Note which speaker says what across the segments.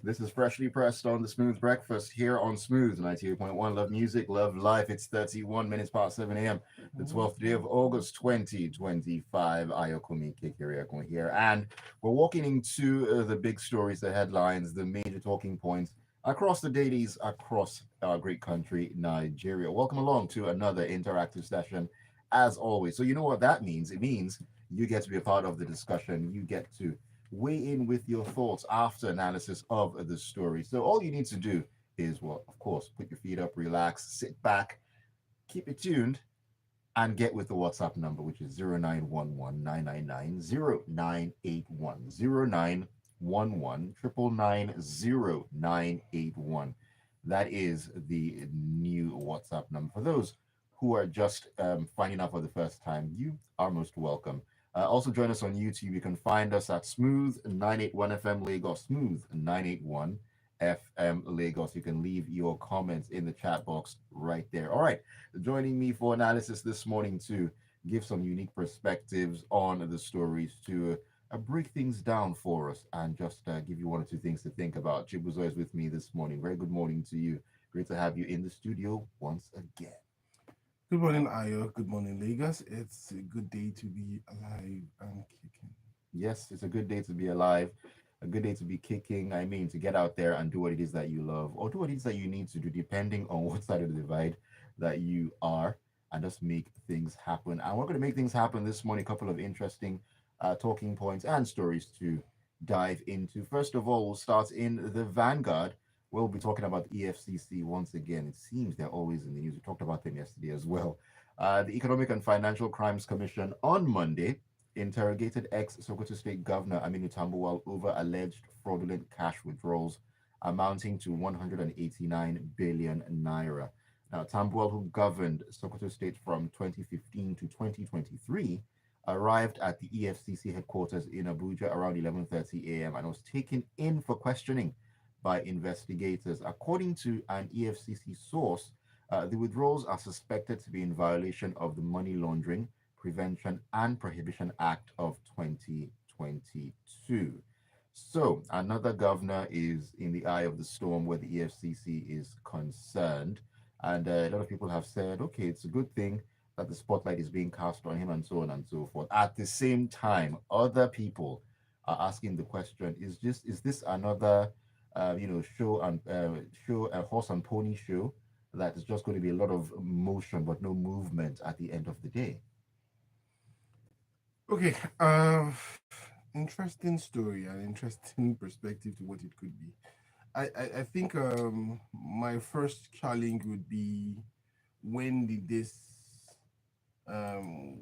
Speaker 1: This is freshly pressed on the Smooth Breakfast here on Smooth 98.1. Love music, love life. It's 31 minutes past 7 a.m. The 12th day of August 2025. Ayokunmi Kikiriakun here. And we're walking into the big stories, the headlines, the major talking points across the dailies across our great country, Nigeria. Welcome along to another interactive session as always. So, you know what that means? It means you get to be a part of the discussion. You get to weigh in with your thoughts after analysis of the story. So all you need to do is, well, of course, put your feet up, relax, sit back, keep it tuned, and get with the WhatsApp number, which is 0911 0981. That is the new WhatsApp number. For those who are just finding out for the first time, you are most welcome. Also, join us on YouTube. You can find us at Smooth 981 FM Lagos, Smooth 981 FM Lagos. You can leave your comments in the chat box right there. All right, joining me for analysis this morning to give some unique perspectives on the stories, to break things down for us and just give you one or two things to think about. Chibuzor is with me this morning. Very good morning to you. Great to have you in the studio once again.
Speaker 2: Good morning, Ayo. Good morning, Lagos. It's a good day to be alive and kicking.
Speaker 1: Yes, it's a good day to be alive, a good day to be kicking. I mean, to get out there and do what it is that you love, or do what it is that you need to do, depending on what side of the divide that you are, and just make things happen. And we're going to make things happen this morning. A couple of interesting talking points and stories to dive into. First of all, we'll start in the Vanguard. We'll be talking about the EFCC once again. It seems they're always in the news. We talked about them yesterday as well. The Economic and Financial Crimes Commission on Monday interrogated ex-Sokoto State Governor Aminu Tambuwal over alleged fraudulent cash withdrawals amounting to 189 billion naira. Now, Tambuwal, who governed Sokoto State from 2015 to 2023, arrived at the EFCC headquarters in Abuja around 11:30 a.m. and was taken in for questioning by investigators. According to an EFCC source, the withdrawals are suspected to be in violation of the Money Laundering Prevention and Prohibition Act of 2022. So, another governor is in the eye of the storm where the EFCC is concerned. And a lot of people have said, okay, it's a good thing that the spotlight is being cast on him and so on and so forth. At the same time, other people are asking the question: is this another, show a horse and pony show that is just going to be a lot of motion but no movement at the end of the day?
Speaker 2: Okay, interesting story and interesting perspective to what it could be. I think my first challenge would be when did this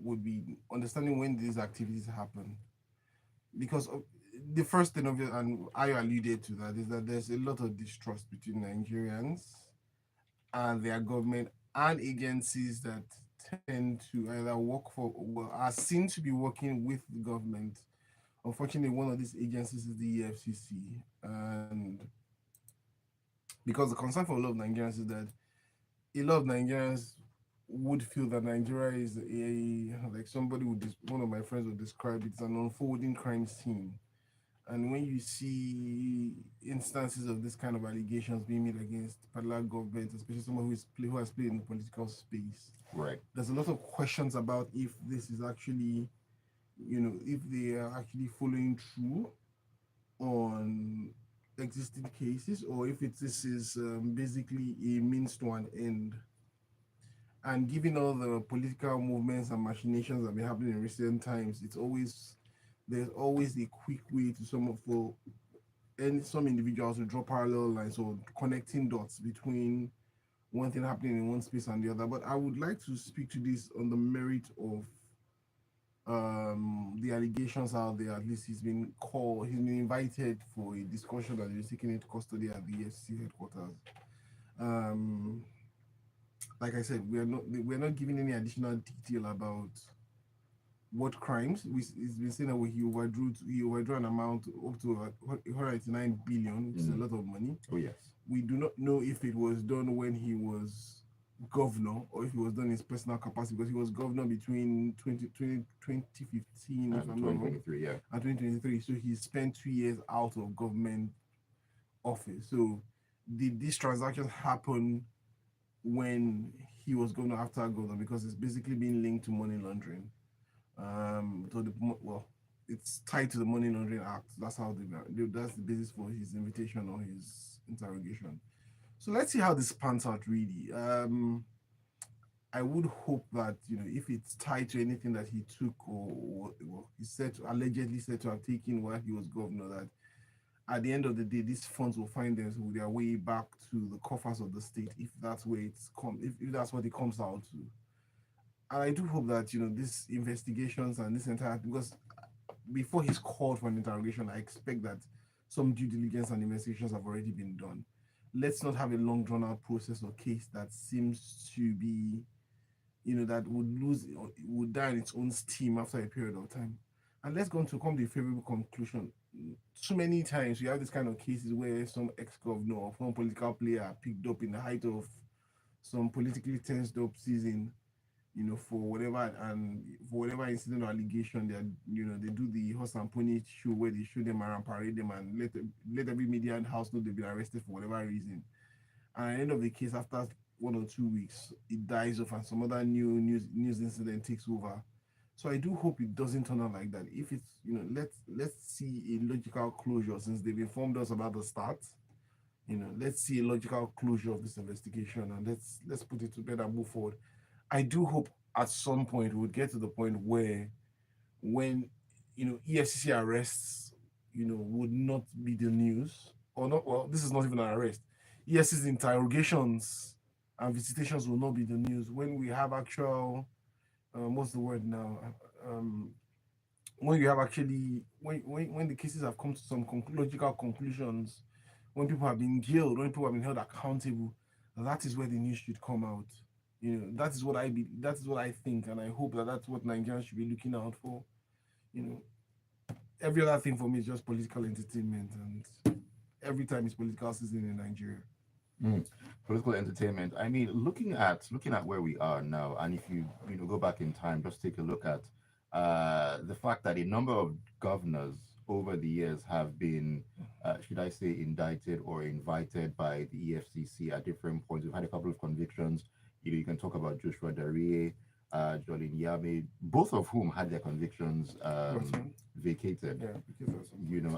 Speaker 2: would be understanding when these activities happen because the first thing obvious and I alluded to that is that there's a lot of distrust between Nigerians and their government and agencies that tend to either work for well, are seen to be working with the government. Unfortunately, one of these agencies is the EFCC, and because the concern for a lot of Nigerians is that a lot of Nigerians would feel that Nigeria is a like somebody would one of my friends would describe it as an unfolding crime scene. And when you see instances of this kind of allegations being made against particular government, especially someone who has played in the political space,
Speaker 1: Right.
Speaker 2: there's a lot of questions about if this is actually, if they are actually following through on existing cases or if this is basically a means to an end. And given all the political movements and machinations that have been happening in recent times, there's always a quick way to some individuals to draw parallel lines or connecting dots between one thing happening in one space and the other. But I would like to speak to this on the merit of the allegations out there. At least he's been invited for a discussion that he's taken into custody at the EFC headquarters. Um, like I said, we're not giving any additional detail about what crimes. It's been saying that he overdrew an amount up to 189 billion, which is a
Speaker 1: Mm.
Speaker 2: lot of money.
Speaker 1: Oh, yes.
Speaker 2: We do not know if it was done when he was governor or if it was done in his personal capacity because he was governor between 2015, if
Speaker 1: And
Speaker 2: I'm not wrong,
Speaker 1: 2023, yeah.
Speaker 2: and 2023. So he spent 2 years out of government office. So did this transaction happen when he was going after governor? Because it's basically being linked to money laundering. So well, it's tied to the Money Laundering Act. That's how that's the basis for his invitation or his interrogation. So let's see how this pans out. Really, I would hope that if it's tied to anything that he took or he allegedly said to have taken while he was governor, that at the end of the day, these funds will find their way back to the coffers of the state if that's where if that's what it comes out to. And I do hope that these investigations and this entire, because before he's called for an interrogation, I expect that some due diligence and investigations have already been done. Let's not have a long drawn out process or case that seems to be, that would die in its own steam after a period of time. And let's go on to come to a favorable conclusion. So many times we have this kind of cases where some ex-governor or some political player are picked up in the height of some politically tensed up season, for whatever incident or allegation, they do the horse and pony show where they show them around, parade them, and let every media and house know they've been arrested for whatever reason. And at the end of the case, after 1 or 2 weeks, it dies off, and some other news incident takes over. So I do hope it doesn't turn out like that. If it's let's see a logical closure, since they've informed us about the start. Let's see a logical closure of this investigation, and let's put it together and move forward. I do hope at some point we'll get to the point where when EFCC arrests would not be the news, or not. Well, this is not even an arrest. EFCC's interrogations and visitations will not be the news when we have actual what's the word now, um when you have actually when the cases have come to some logical conclusions, when people have been jailed, when people have been held accountable, that is where the news should come out. That is what I think, and I hope that that's what Nigerians should be looking out for. You know, every other thing for me is just political entertainment, and every time it's political season in Nigeria.
Speaker 1: Mm. Political entertainment. I mean, looking at where we are now, and if you go back in time, just take a look at the fact that a number of governors over the years have been, should I say, indicted or invited by the EFCC at different points. We've had a couple of convictions. You can talk about Joshua Darie, Jolin Yame, both of whom had their convictions vacated.
Speaker 2: Yeah, because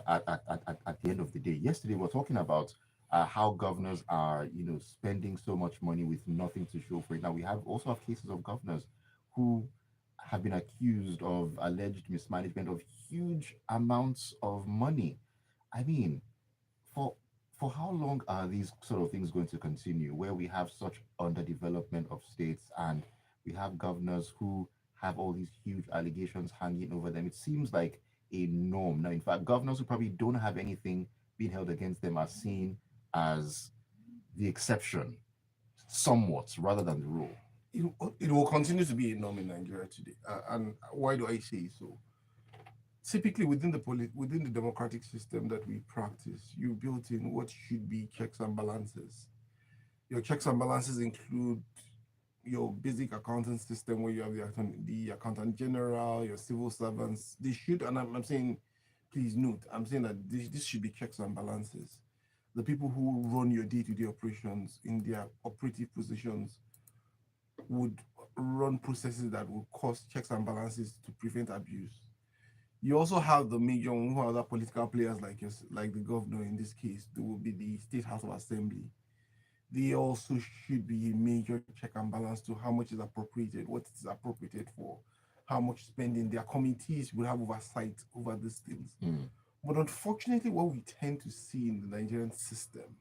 Speaker 1: At the end of the day, yesterday we are talking about how governors are, spending so much money with nothing to show for it. Now we also have cases of governors who have been accused of alleged mismanagement of huge amounts of money. I mean, for how long are these sort of things going to continue, where we have such underdevelopment of states and we have governors who have all these huge allegations hanging over them? It seems like a norm now. In fact, governors who probably don't have anything being held against them are seen as the exception, somewhat, rather than the rule.
Speaker 2: it will continue to be a norm in Nigeria today. And why do I say so? Typically, within the democratic system that we practice, you built in what should be checks and balances. Your checks and balances include your basic accounting system, where you have the accountant general, your civil servants. They should, and I'm saying, please note, I'm saying that this should be checks and balances. The people who run your day-to-day operations in their operative positions would run processes that will cause checks and balances to prevent abuse. You also have the major who are other political players like the governor in this case. There will be the State House of Assembly. They also should be a major check and balance to how much is appropriated, what is appropriated for, how much spending. Their committees will have oversight over these things.
Speaker 1: Mm.
Speaker 2: But unfortunately, what we tend to see in the Nigerian system,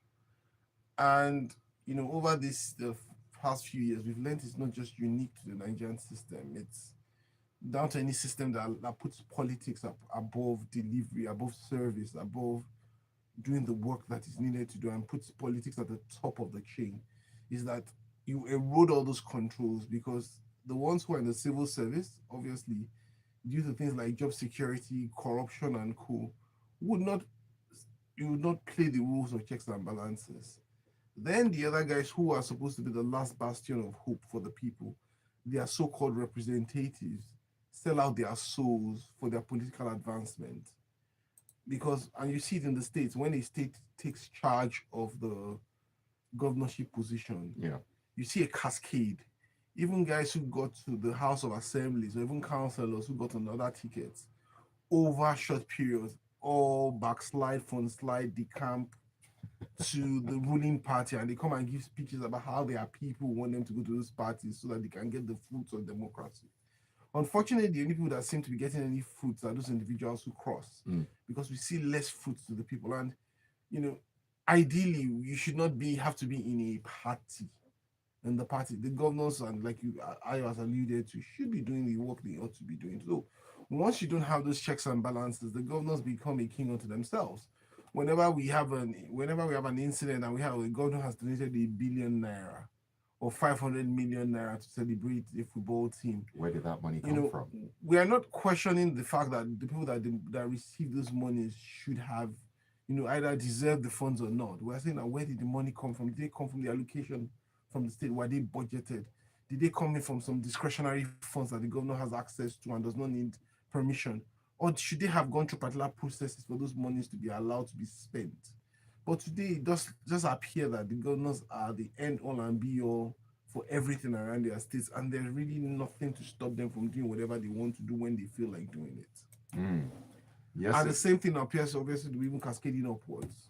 Speaker 2: and over the past few years, we've learned it's not just unique to the Nigerian system. It's down to any system that puts politics above delivery, above service, above doing the work that is needed to do, and puts politics at the top of the chain, is that you erode all those controls, because the ones who are in the civil service, obviously, due to things like job security, corruption, and co, would not you would not play the rules of checks and balances. Then the other guys who are supposed to be the last bastion of hope for the people, their so-called representatives, sell out their souls for their political advancement. because, and you see it in the states, when a state takes charge of the governorship position,
Speaker 1: Yeah.
Speaker 2: you see a cascade. Even guys who got to the House of Assemblies, or even councillors who got another tickets over short periods, all backslide from slide decamp to the ruling party, and they come and give speeches about how their people want them to go to those parties so that they can get the fruits of democracy. Unfortunately, the only people that seem to be getting any fruits are those individuals who cross,
Speaker 1: Mm.
Speaker 2: because we see less fruits to the people. And you know, ideally, you should not be have to be in a party. And the party, the governors, and like you, I was alluded to, should be doing the work they ought to be doing. So once you don't have those checks and balances, the governors become a king unto themselves. Whenever we have an incident and we have a governor has donated 1 billion naira or 500 million naira to celebrate a football team,
Speaker 1: Where did that money
Speaker 2: you
Speaker 1: come
Speaker 2: know,
Speaker 1: from?
Speaker 2: we are not questioning the fact that the people that receive those monies should have, either deserve the funds or not. We're saying that where did the money come from? Did they come from the allocation from the state? Were they budgeted? Did they come in from some discretionary funds that the governor has access to and does not need permission? Or should they have gone through particular processes for those monies to be allowed to be spent? But today it does just appear that the governors are the end all and be all for everything around their states, and there's really nothing to stop them from doing whatever they want to do when they feel like doing it.
Speaker 1: Mm. Yes,
Speaker 2: And the same thing appears obviously to be even cascading upwards.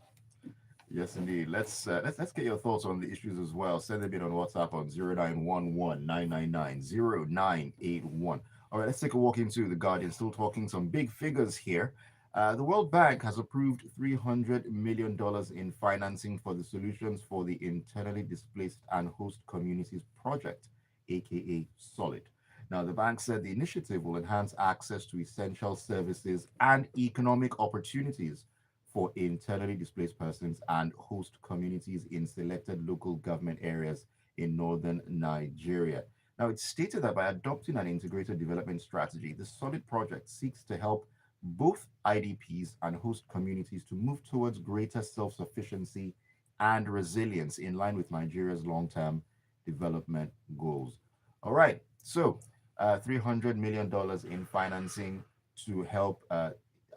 Speaker 1: yes, indeed. Let's get your thoughts on the issues as well. Send them in on WhatsApp on 0911 999 0981. All right, let's take a walk into the Guardian. Still talking some big figures here. The World Bank has approved $300 million in financing for the Solutions for the Internally Displaced and Host Communities project, aka SOLID. Now, the bank said the initiative will enhance access to essential services and economic opportunities for internally displaced persons and host communities in selected local government areas in northern Nigeria. Now, it's stated that by adopting an integrated development strategy, the SOLID project seeks to help both IDPs and host communities to move towards greater self sufficiency and resilience in line with Nigeria's long term development goals. All right, so $300 million in financing to help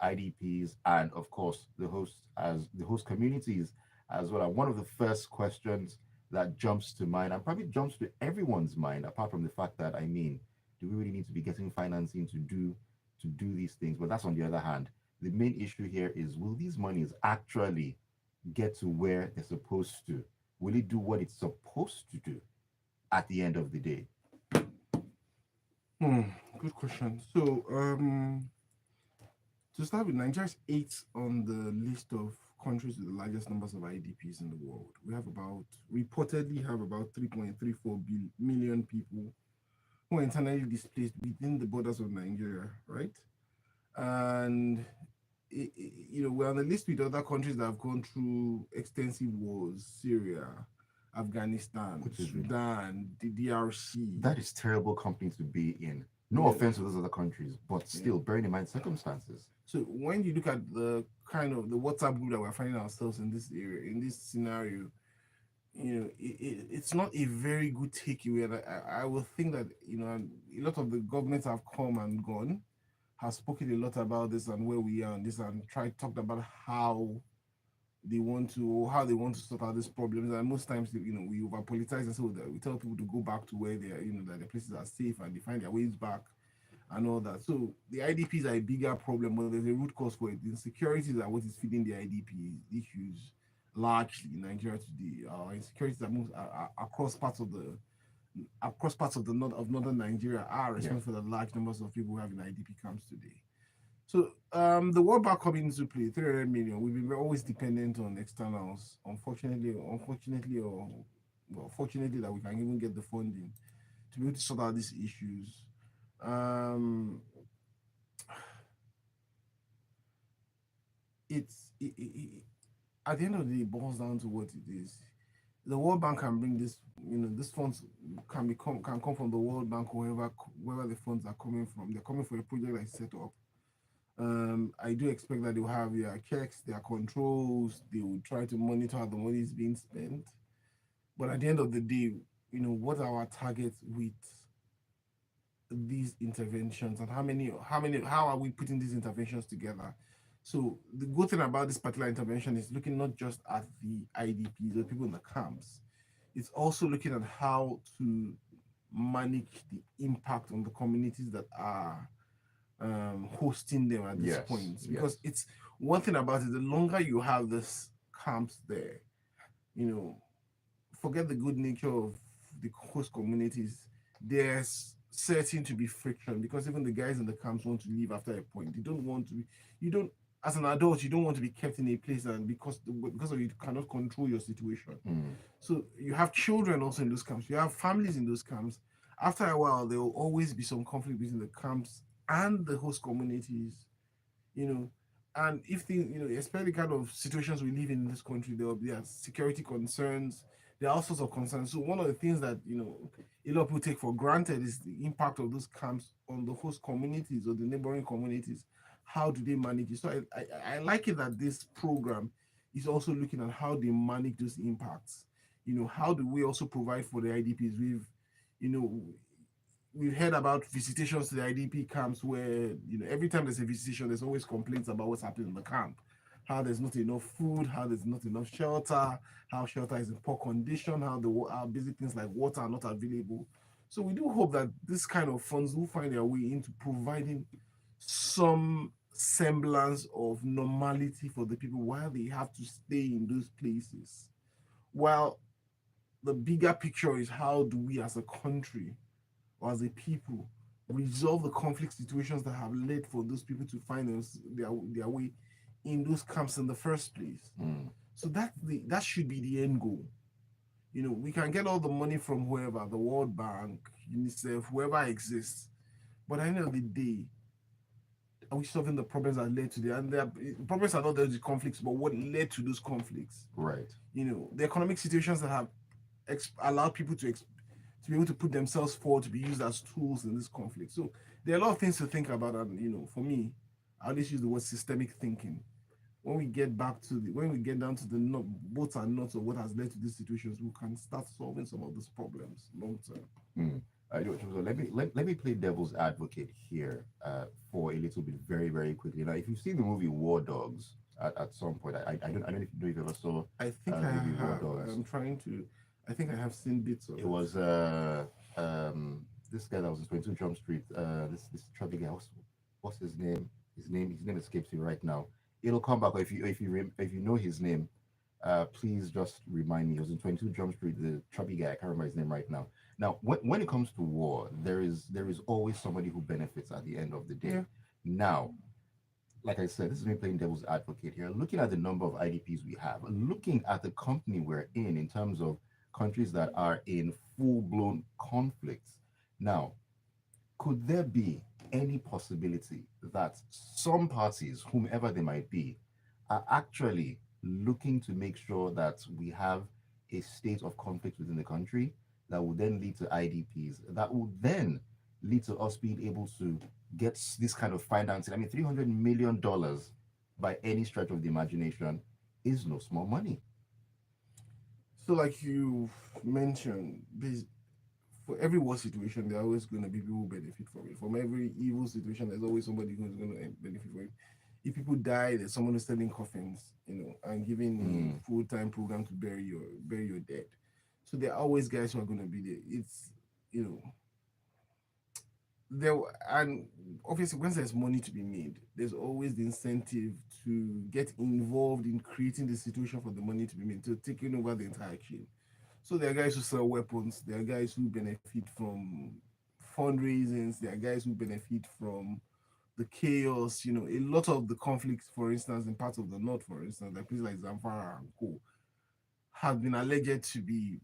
Speaker 1: IDPs and of course the host communities as well. And one of the first questions that jumps to mind and probably jumps to everyone's mind, apart from the fact that do we really need to be getting financing to do these things? But that's on the other hand. The main issue here is, will these monies actually get to where they're supposed to? Will it do what it's supposed to do at the end of the day?
Speaker 2: Hmm, good question. So, to start with, Nigeria's eighth on the list of countries with the largest numbers of IDPs in the world. Reportedly have about 3.34 million people who are internally displaced within the borders of Nigeria, right? And we're on the list with other countries that have gone through extensive wars: Syria, Afghanistan,
Speaker 1: Which is
Speaker 2: Sudan, the DRC.
Speaker 1: That is terrible company to be in. No
Speaker 2: Yeah,
Speaker 1: offense to those other countries, but
Speaker 2: yeah.
Speaker 1: still, bearing in mind circumstances.
Speaker 2: So when you look at the kind of the WhatsApp group that we're finding ourselves in this area, in this scenario, it's not a very good takeaway. And I will think that a lot of the governments have come and gone, have spoken a lot about this and where we are on this, and tried talked about how they want to sort out these problems. And most times, we over politicize, and so that we tell people to go back to where they are, that the places are safe and they find their ways back and all that. So the IDPs are a bigger problem, but there's a root cause for it. The insecurities are what is feeding the IDP issues largely in Nigeria today. Insecurities are, across parts of the northern Nigeria are
Speaker 1: Yeah.
Speaker 2: responsible for the large numbers of people who have in IDP camps today. So the World Bank coming into play, 300 million. We've been always dependent on externals. Unfortunately, or well, fortunately, that we can even get the funding to be able to sort out these issues. Um, at the end of the day, it boils down to what it is. The World Bank can bring this. These funds can come from the World Bank, wherever the funds are coming from. They're coming for a project that is set up. I do expect that they'll have their checks, their controls. They will try to monitor how the money is being spent. But at the end of the day, what are our targets with these interventions, and how are we putting these interventions together So the good thing about this particular intervention is looking not just at the IDPs or people in the camps, it's also looking at how to manage the impact on the communities that are hosting them at this
Speaker 1: Yes,
Speaker 2: point. Because
Speaker 1: yes.
Speaker 2: it's one thing about it, the longer you have this camps there, you know, forget the good nature of the host communities. There's certain to be friction because even the guys in the camps want to leave after a point. They don't want to be, you don't, as an adult, you don't want to be kept in a place and because of you cannot control your situation.
Speaker 1: Mm,
Speaker 2: So you have children also in those camps. You have families in those camps. After a while, there will always be some conflict between the camps and the host communities, you know. And if things, especially the kind of situations we live in this country, there are security concerns, there are all sorts of concerns. So one of the things that a lot of people take for granted is the impact of those camps on the host communities or the neighboring communities. How do they manage it? So I like it that this program is also looking at how they manage those impacts. How do we also provide for the IDPs? You know, we've heard about visitations to the IDP camps where every time there's a visitation, there's always complaints about what's happening in the camp, how there's not enough food, how there's not enough shelter, how shelter is in poor condition, how basic things like water are not available. So we do hope that this kind of funds will find their way into providing some semblance of normality for the people while they have to stay in those places. While the bigger picture is how do we as a country or as a people resolve the conflict situations that have led for those people to find their way in those camps in the first place.
Speaker 1: mm.
Speaker 2: So that should be the end goal. We can get all the money from whoever, the World Bank, UNICEF, whoever exists, but at the end of the day, are we solving the problems that led to the and the problems are not the conflicts, but what led to those conflicts?
Speaker 1: Right.
Speaker 2: The economic situations that have allowed people to be able to put themselves forward to be used as tools in this conflict. So there are a lot of things to think about, and for me, I always use the word systemic thinking. When we get down to the bolts and nuts of what has led to these situations, we can start solving some of these problems long term.
Speaker 1: Mm. I do. So let me play devil's advocate here for a little bit, very very quickly. Now, if you've seen the movie War Dogs at some point, I don't know if you ever saw
Speaker 2: I think
Speaker 1: the
Speaker 2: I
Speaker 1: movie War
Speaker 2: have.
Speaker 1: Dogs.
Speaker 2: I'm trying to. I think I have seen bits of
Speaker 1: It
Speaker 2: it.
Speaker 1: was this guy that was in 22 Jump Street. This chubby guy. What's his name? His name escapes me right now. It'll come back. Or if you know his name, please just remind me. He was in 22 Jump Street. The chubby guy. I can't remember his name right now. Now, when it comes to war, there is always somebody who benefits at the end of the day.
Speaker 2: Yeah.
Speaker 1: Now, like I said, this is me playing devil's advocate here. Looking at the number of IDPs we have, looking at the company we're in terms of countries that are in full blown conflicts. Now, could there be any possibility that some parties, whomever they might be, are actually looking to make sure that we have a state of conflict within the country that will then lead to IDPs, that will then lead to us being able to get this kind of financing? I mean, $300 million by any stretch of the imagination is no small money.
Speaker 2: So, like you mentioned, for every war situation, there are always going to be people who benefit from it. From every evil situation, there's always somebody who's going to benefit from it. If people die, there's someone who's selling coffins, and giving
Speaker 1: Mm,
Speaker 2: a full-time program to bury your dead. So there are always guys who are going to be there. It's you know there and obviously once there's money to be made, there's always the incentive to get involved in creating the situation for the money to be made, to taking over the entire chain. So there are guys who sell weapons, there are guys who benefit from fundraisings, there are guys who benefit from the chaos. A lot of the conflicts, for instance, in parts of the north, for instance, like places like Zamfara and Co, have been alleged to be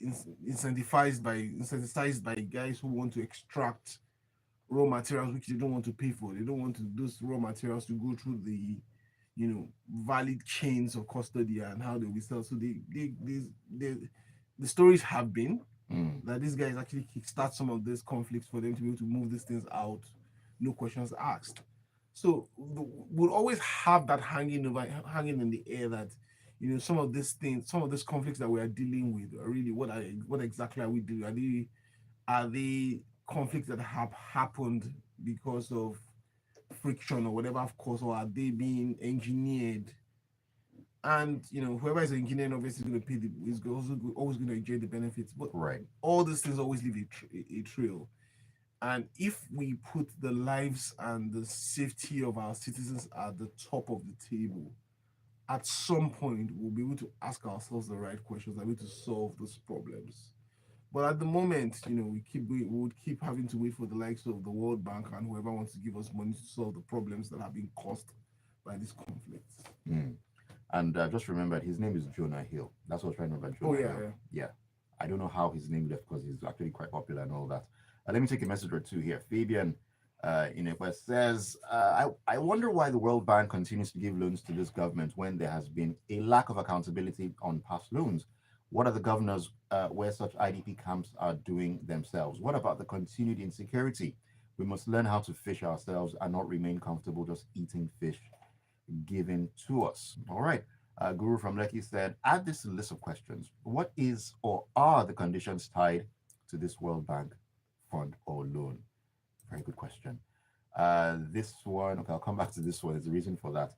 Speaker 2: incentivized by guys who want to extract raw materials which they don't want to pay for. They don't want those raw materials to go through valid chains of custody and how they'll be sold. So they the stories have been
Speaker 1: mm,
Speaker 2: that these guys actually kickstart some of these conflicts for them to be able to move these things out, no questions asked. So we'll always have that hanging in the air that some of these things, some of these conflicts that we are dealing with are really what exactly are we doing? Are they conflicts that have happened because of friction or whatever of course, or are they being engineered? And whoever is engineering obviously is going to pay the is also always going to enjoy the benefits. But
Speaker 1: Right.
Speaker 2: all these things always leave a trail. And if we put the lives and the safety of our citizens at the top of the table, at some point we'll be able to ask ourselves the right questions and be able to solve those problems. But at the moment, we would keep having to wait for the likes of the World Bank and whoever wants to give us money to solve the problems that have been caused by these conflicts.
Speaker 1: Mm. And just remembered his name is Jonah Hill. That's what I was trying to remember.
Speaker 2: Oh
Speaker 1: Jonah
Speaker 2: yeah,
Speaker 1: Hill.
Speaker 2: yeah.
Speaker 1: Yeah. I don't know how his name left because he's actually quite popular and all that. Let me take a message or two here. Fabian in it where says, I wonder why the World Bank continues to give loans to this government when there has been a lack of accountability on past loans. What are the governors where such IDP camps are doing themselves? What about the continued insecurity? We must learn how to fish ourselves and not remain comfortable just eating fish given to us. All right. Guru from Lekki said, add this to the list of questions. What is or are the conditions tied to this World Bank fund or loan? Very good question. This one, okay, I'll come back to this one. There's a reason for that.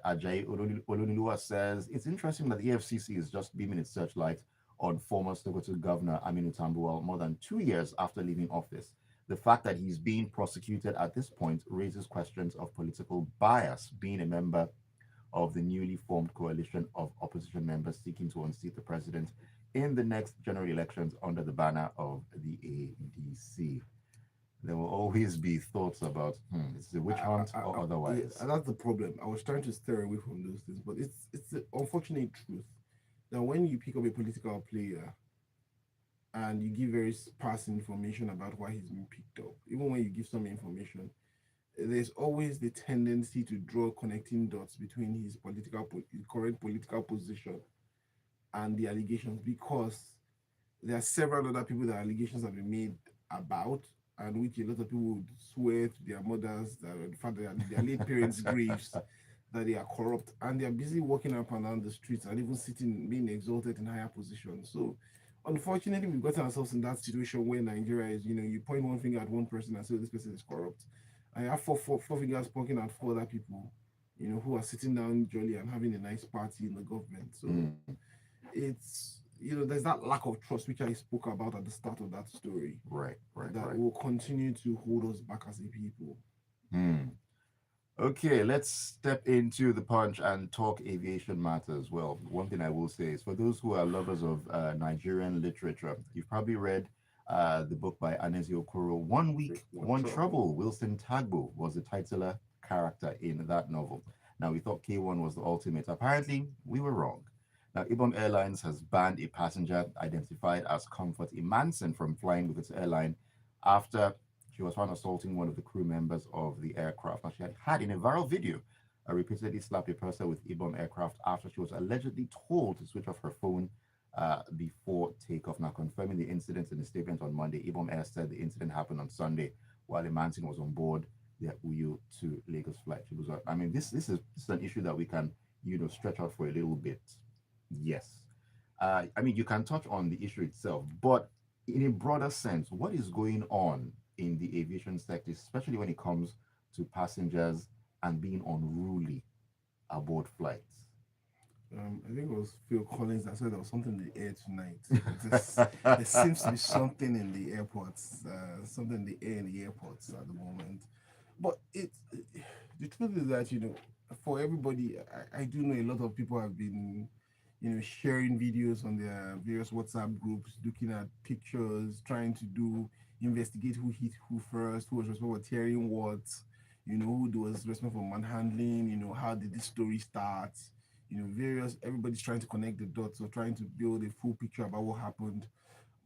Speaker 1: Ajayi Olunilua says, it's interesting that the EFCC is just beaming its searchlight on former Sokoto Governor Aminu Tambuwal more than 2 years after leaving office. The fact that he's being prosecuted at this point raises questions of political bias, being a member of the newly formed coalition of opposition members seeking to unseat the president in the next general elections under the banner of the ADC. There will always be thoughts about is it a witch hunt or otherwise.
Speaker 2: Yeah, and that's the problem. I was trying to steer away from those things, but it's the unfortunate truth that when you pick up a political player and you give very sparse information about why he's been picked up, even when you give some information, there's always the tendency to draw connecting dots between his his current political position and the allegations, because there are several other people that allegations have been made about, and which a lot of people would swear to their mothers, that in fact their late parents' graves, that they are corrupt, and they are busy walking up and down the streets and even sitting, being exalted in higher positions. So unfortunately, we've gotten ourselves in that situation where Nigeria is, you point one finger at one person and say, oh, this person is corrupt. And you have four fingers pointing at four other people, who are sitting down jolly and having a nice party in the government. So it's, there's that lack of trust which I spoke about at the start of that story.
Speaker 1: Right.
Speaker 2: That will continue to hold us back as a people.
Speaker 1: Okay, let's step into the punch and talk aviation matters. Well, one thing I will say is for those who are lovers of Nigerian literature, you've probably read the book by Anezi Okoro, One Week, One Trouble. Wilson Tagbo was the titular character in that novel. Now, we thought K1 was the ultimate. Apparently, we were wrong. Now, Ibom Airlines has banned a passenger identified as Comfort Imanson from flying with its airline after she was found assaulting one of the crew members of the aircraft. Now, she had in a viral video, repeatedly slapped a person with Ibom aircraft after she was allegedly told to switch off her phone before takeoff. Now, confirming the incident in a statement on Monday, Ibom Air said the incident happened on Sunday while Imanson was on board their Uyo to Lagos flight. Chibuzor. I mean, this is an issue that we can, stretch out for a little bit. Yes. I mean, you can touch on the issue itself, but in a broader sense, what is going on in the aviation sector, especially when it comes to passengers and being unruly aboard flights?
Speaker 2: I think it was Phil Collins that said there was something in the air tonight. There seems to be something in the airports, something in the air in the airports at the moment. But the truth is that, for everybody, I do know a lot of people have been, sharing videos on their various WhatsApp groups, looking at pictures, trying to investigate who hit who first, who was responsible for tearing what, who was responsible for manhandling, how did this story start, everybody's trying to connect the dots or trying to build a full picture about what happened.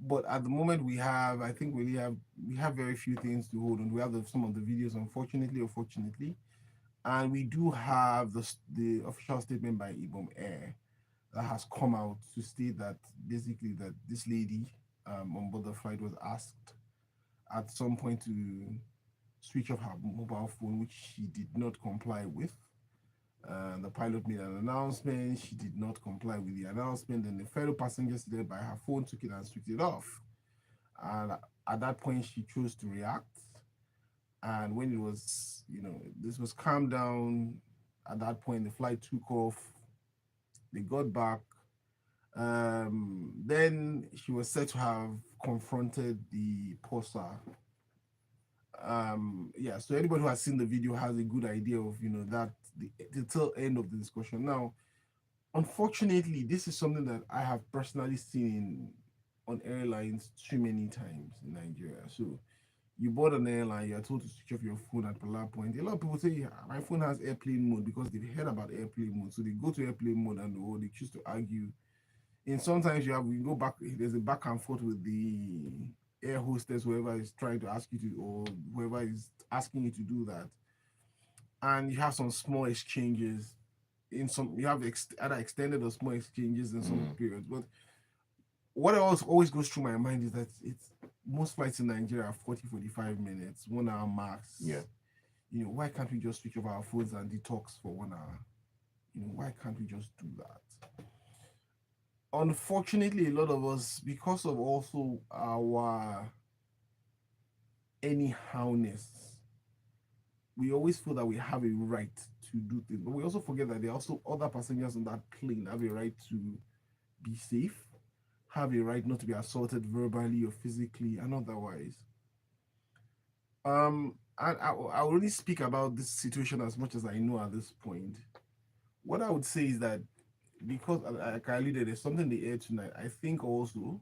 Speaker 2: But at the moment I think we have very few things to hold on. We have some of the videos, unfortunately, and we do have the official statement by Ibom Air that has come out to state that basically that this lady on board the flight was asked at some point to switch off her mobile phone, which she did not comply with. The pilot made an announcement. She did not comply with the announcement. Then the fellow passenger seated by her phone took it and switched it off. And at that point, she chose to react. And when it was, this was calmed down at that point, the flight took off, they got back. Then she was said to have confronted the purser. Yeah, so anybody who has seen the video has a good idea of, that the tail end of the discussion. Now, unfortunately, this is something that I have personally seen on airlines too many times in Nigeria. So you board an airline, you're told to switch off your phone at particular point. A lot of people say, "Yeah, my phone has airplane mode," because they've heard about airplane mode. So they go to airplane mode and or they choose to argue. And sometimes we go back, there's a back and forth with the air hostess, whoever is trying to ask you to, or whoever is asking you to do that. And you have some small exchanges. You have either extended or small exchanges in some periods. But what always goes through my mind is that it's most flights in Nigeria are 40-45 minutes, 1 hour max.
Speaker 1: Yeah.
Speaker 2: Why can't we just switch off our phones and detox for 1 hour? Why can't we just do that? Unfortunately, a lot of us, because of also our anyhowness, we always feel that we have a right to do things, but we also forget that there are also other passengers on that plane have a right to be safe, have a right not to be assaulted verbally or physically and otherwise. I'll only speak about this situation as much as I know at this point. What I would say is that, because like I alluded, there's something in the air tonight. I think also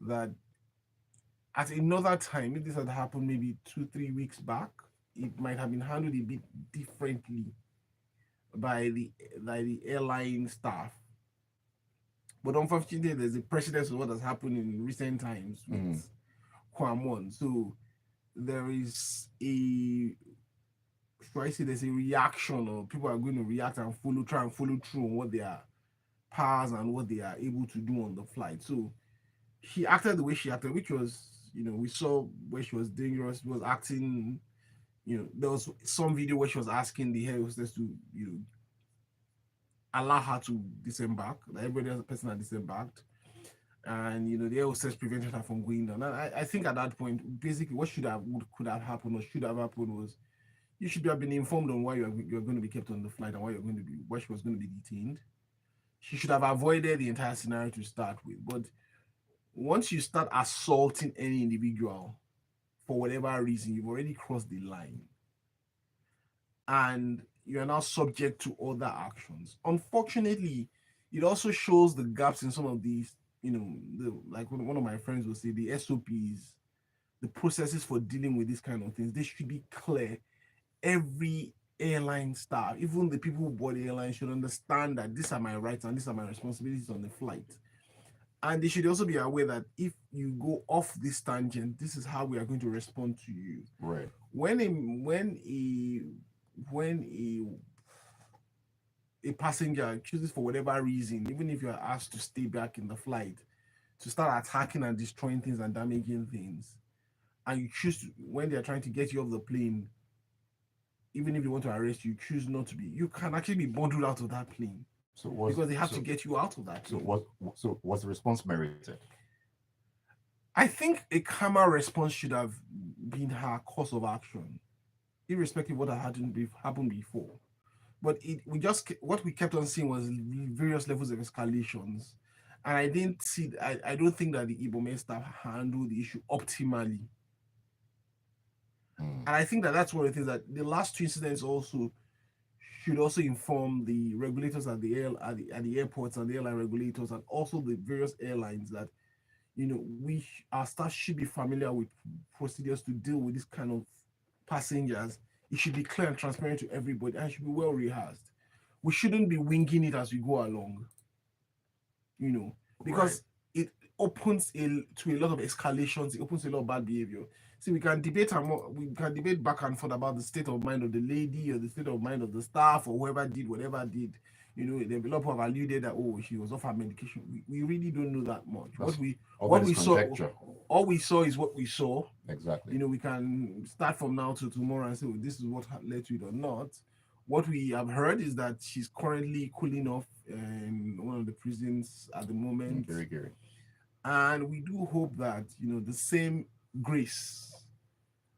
Speaker 2: that at another time, if this had happened maybe 2-3 weeks back, it might have been handled a bit differently by the airline staff. But unfortunately, there's a precedence of what has happened in recent times with Kwamon. So there is should I say, there's a reaction, or people are going to react and try and follow through on what their powers and what they are able to do on the flight. So she acted the way she acted, which was, we saw where she was dangerous, was acting, there was some video where she was asking the air hostess to, allow her to disembark. That everybody else person had disembarked. And the air hostess prevented her from going down. And I think at that point, basically what could have happened or should have happened was, you should have been informed on why you're going to be kept on the flight and why she was going to be detained. She should have avoided the entire scenario to start with. But once you start assaulting any individual for whatever reason, you've already crossed the line. And you are now subject to other actions. Unfortunately, it also shows the gaps in some of these, like one of my friends will say, the SOPs, the processes for dealing with these kind of things, they should be clear. Every airline staff, even the people who board the airline, should understand that these are my rights and these are my responsibilities on the flight. And they should also be aware that if you go off this tangent, this is how we are going to respond to you.
Speaker 1: Right.
Speaker 2: When a passenger chooses, for whatever reason, even if you are asked to stay back in the flight, to start attacking and destroying things and damaging things, and you choose to, when they are trying to get you off the plane, even if they want to arrest you, choose not to be, you can actually be bundled out of that plane. Because they have to get you out of that plane.
Speaker 1: So was the response merited?
Speaker 2: I think a calmer response should have been her course of action, irrespective of what had happened before. But what we kept on seeing was various levels of escalations, and I don't think that the Ibom Air staff handled the issue optimally. And I think that that's one of the things that the last two incidents also should also inform the regulators at the airports and the airline regulators and also the various airlines that our staff should be familiar with procedures to deal with this kind of passengers. It should be clear and transparent to everybody, and it should be well rehearsed. We shouldn't be winging it as we go along, because it opens to a lot of escalations. It opens to a lot of bad behavior. See, we can debate back and forth about the state of mind of the lady or the state of mind of the staff or whoever did whatever did. A lot of people have alluded that, oh, she was off her medication. We really don't know that much. What we saw, all we saw is what we saw.
Speaker 1: Exactly.
Speaker 2: We can start from now to tomorrow and say, well, this is what led to it or not. What we have heard is that she's currently cooling off in one of the prisons at the moment.
Speaker 1: Very.
Speaker 2: And we do hope that the same grace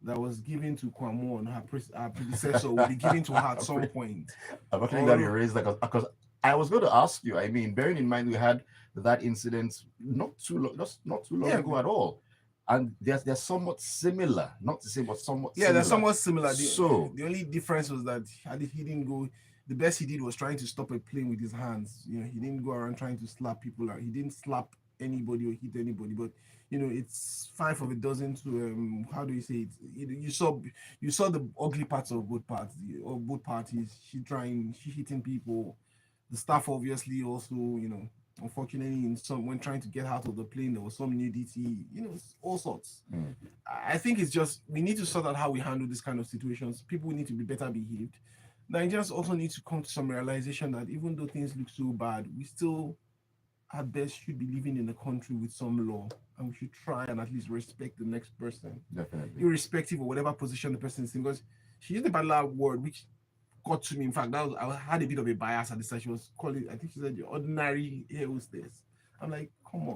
Speaker 2: that was given to Kwamo and her predecessor will be given to her at some point.
Speaker 1: I'm actually glad you
Speaker 2: Or
Speaker 1: raised that because I was going to ask you. I mean, bearing in mind we had that incident not too long
Speaker 2: yeah,
Speaker 1: ago at all, and they're somewhat similar, not the same, but somewhat
Speaker 2: yeah, they're
Speaker 1: similar.
Speaker 2: somewhat similar.
Speaker 1: So
Speaker 2: The only difference was that he didn't go. The best he did was trying to stop a plane with his hands. He didn't go around trying to slap people. He didn't slap anybody or hit anybody. But it's five of a dozen to how do you say it? You saw the ugly parts of both parts or both parties. She hitting people. The staff obviously also unfortunately in some when trying to get out of the plane there was some nudity. All sorts.
Speaker 1: mm,
Speaker 2: I think it's just we need to sort out how we handle this kind of situations. People need to be better behaved. Nigerians also need to come to some realization that even though things look so bad, we still at best should be living in a country with some law, and we should try and at least respect the next person,
Speaker 1: definitely.
Speaker 2: irrespective of whatever position the person is in. Because she used a particular word which got to me. In fact, I had a bit of a bias at the time. She was calling, I think she said, the ordinary air hostess. I'm like, come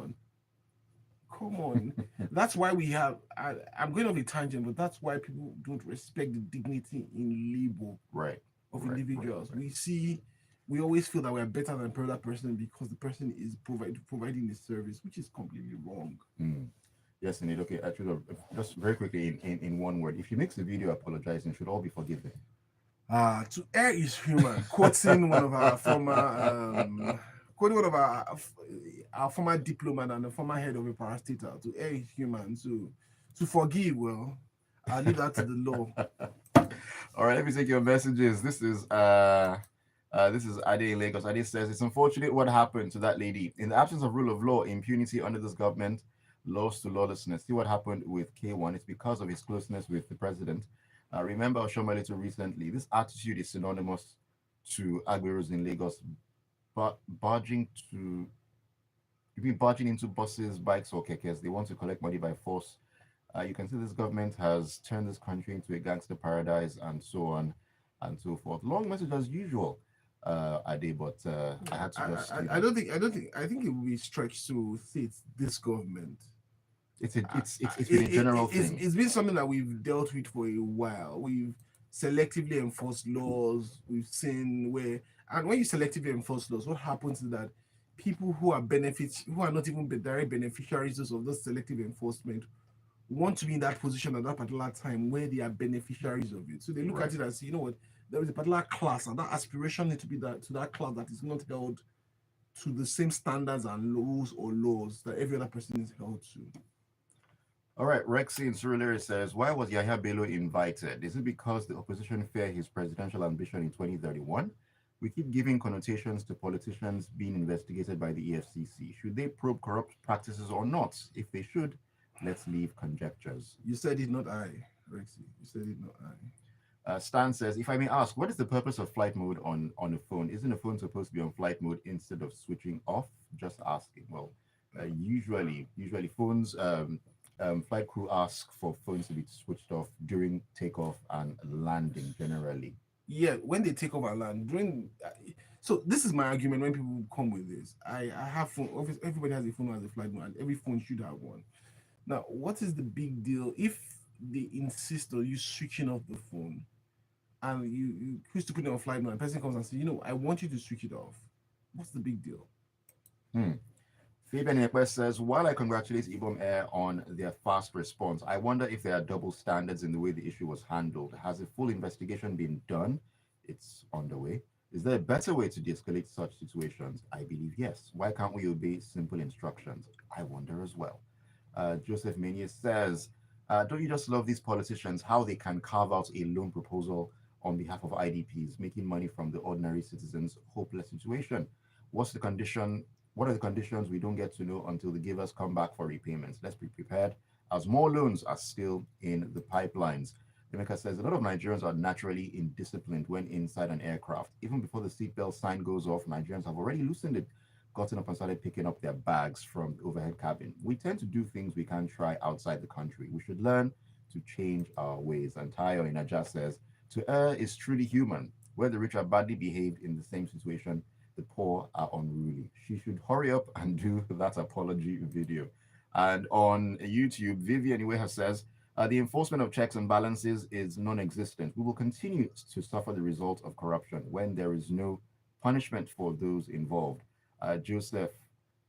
Speaker 2: on. That's why we have. I'm going off a tangent, but that's why people don't respect the dignity in labor
Speaker 1: Right.
Speaker 2: of
Speaker 1: Right.
Speaker 2: individuals.
Speaker 1: Right.
Speaker 2: We always feel that we're better than another person because the person is providing the service, which is completely wrong.
Speaker 1: Mm. Yes, indeed. Okay, actually, just very quickly in one word, if she makes a video apologizing, should all be forgiven.
Speaker 2: To err is human. Quoting one of our former, quoting one of our former diplomat and the former head of a parastatal. To err is human. To forgive, well, I'll leave that to the law.
Speaker 1: All right, let me take your messages. This is Ade in Lagos. Ade says it's unfortunate what happened to that lady. In the absence of rule of law, impunity under this government, laws to lawlessness. See what happened with K1. It's because of his closeness with the president. Remember Oshomole too recently. This attitude is synonymous to Agberos in Lagos, but barging to you mean barging into buses, bikes, or kekes. They want to collect money by force. You can see this government has turned this country into a gangster paradise and so on and so forth. Long message as usual, Ade, but I had to just,
Speaker 2: I think it will be stretched to say it's this government.
Speaker 1: it's been a general thing.
Speaker 2: It's been something that we've dealt with for a while. We've selectively enforced laws. We've seen where, and when you selectively enforce laws, what happens is that people who are not even direct beneficiaries of those selective enforcement, want to be in that position at that particular time where they are beneficiaries of it. So they look
Speaker 1: Right.
Speaker 2: at it and say, you know what, there is a particular class, and that aspiration needs to be that to that class that is not held to the same standards and laws that every other person is held to.
Speaker 1: All right, Rexy in Surulere says, why was Yahya Bello invited? Is it because the opposition fear his presidential ambition in 2031? We keep giving connotations to politicians being investigated by the EFCC. Should they probe corrupt practices or not? If they should, let's leave conjectures.
Speaker 2: You said it, not I, Rexy. You said it, not I.
Speaker 1: Stan says, if I may ask, what is the purpose of flight mode on a phone? Isn't a phone supposed to be on flight mode instead of switching off? Just asking. Well, usually phones, flight crew ask for phones to be switched off during takeoff and landing generally.
Speaker 2: Yeah, when they take over land during. So this is my argument when people come with this. I have phone. Everybody has a phone who has a flight mode, and every phone should have one. Now, what is the big deal if they insist on you switching off the phone and you choose to put it on flight mode? And the person comes and says, I want you to switch it off. What's the big deal?
Speaker 1: Hmm. Fabian Ekwe says, while I congratulate Ibom Air on their fast response, I wonder if there are double standards in the way the issue was handled. Has a full investigation been done? It's on the way. Is there a better way to de-escalate such situations? I believe yes. Why can't we obey simple instructions? I wonder as well. Joseph Menier says, don't you just love these politicians, how they can carve out a loan proposal on behalf of IDPs, making money from the ordinary citizens' hopeless situation? What's the condition? What are the conditions we don't get to know until the givers come back for repayments? Let's be prepared, as more loans are still in the pipelines. Demeka says a lot of Nigerians are naturally indisciplined when inside an aircraft. Even before the seatbelt sign goes off, Nigerians have already loosened it, gotten up and started picking up their bags from the overhead cabin. We tend to do things we can't try outside the country. We should learn to change our ways. And Tayo in Aja says, to err is truly human. Where the rich are badly behaved in the same situation, the poor are unruly. She should hurry up and do that apology video. And on YouTube, Vivian Iweha says, The enforcement of checks and balances is non existent. We will continue to suffer the result of corruption when there is no punishment for those involved. Joseph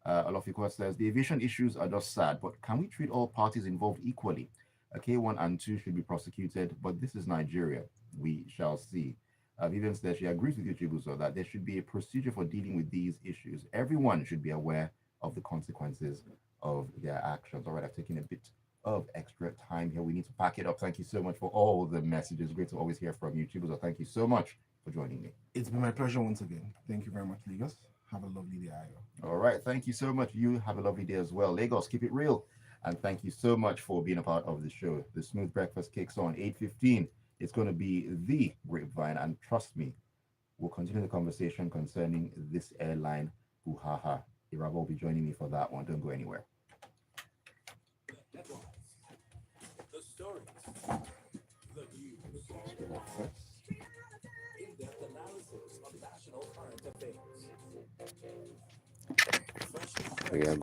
Speaker 1: Olofikwa says the aviation issues are just sad, but can we treat all parties involved equally? K1 and 2 should be prosecuted, but this is Nigeria. We shall see. Vivian says she agrees with you, Chibuzor, that there should be a procedure for dealing with these issues. Everyone should be aware of the consequences of their actions. All right, I've taken a bit of extra time here. We need to pack it up. Thank you so much for all the messages. Great to always hear from you, Chibuzor. Thank you so much for joining me.
Speaker 2: It's been my pleasure once again. Thank you very much, Lagos. Have a lovely day, Ayo.
Speaker 1: All right, thank you so much. You have a lovely day as well. Lagos, keep it real. And thank you so much for being a part of the show. The Smooth Breakfast kicks on 8:15. It's going to be the grapevine. And trust me, we'll continue the conversation concerning this airline. Hoo-ha-ha. Iraba will be joining me for that one. Don't go anywhere.
Speaker 3: Headlines, the stories, the news, in-depth analysis on national current affairs. Fresh
Speaker 1: We are